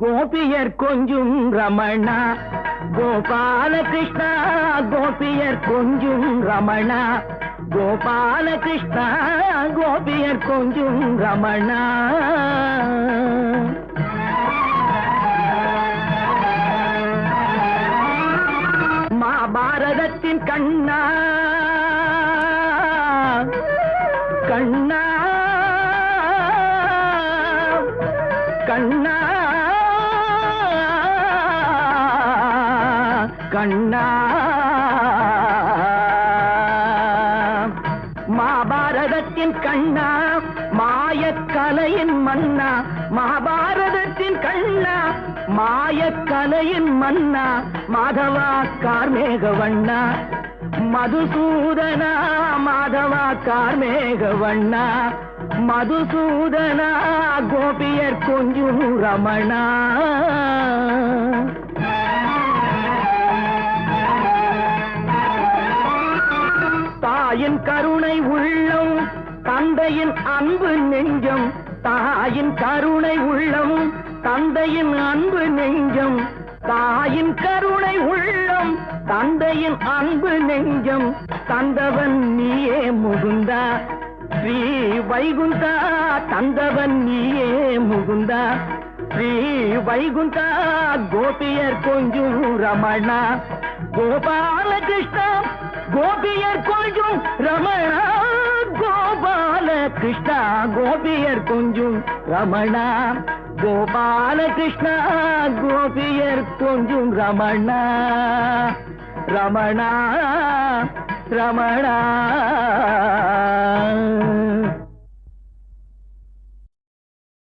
கோபியர் கொஞ்சும் ரமணா கோபால கிருஷ்ணா கோபியர் கொஞ்சும் ரமணா கோபால கிருஷ்ணா கோபியர் கொஞ்சும் ரமணா மகாபாரதத்தின் கண்ணா கண்ணா கண்ணா கண்ணா மகாபாரதத்தின் கண்ணா மாயக்கலையின் மன்னா மகாபாரதத்தின் கண்ணா மாயக்கலையின் மன்னா மாதவா கார்மேகவண்ணா மதுசூதனா மாதவா கார்மேகவண்ணா மதுசூதனா கோபியர் கொஞ்சும் ரமணா தாயின் கருணை உள்ளம் தந்தையின் அன்பு நெஞ்சம் தாயின் கருணை உள்ளம் தந்தையின் அன்பு நெஞ்சம் தாயின் கருணை உள்ளம் தந்தையின் அன்பு நெஞ்சம் தந்தவன் நீயே முகுந்தா ஸ்ரீ வைகுந்தா தந்தவன் நீயே முகுந்தா ஸ்ரீ வைகுந்தா கோபியர் கொஞ்சும் ரமணா கோபால கிருஷ்ணா கோபியர் கொஞ்சும் ரமணா கோபால கிருஷ்ணா கோபியர் கொஞ்சும் ரமணா கோபால கிருஷ்ணா கோபியர் கொஞ்சும் ரமணா ரமணா ரமணா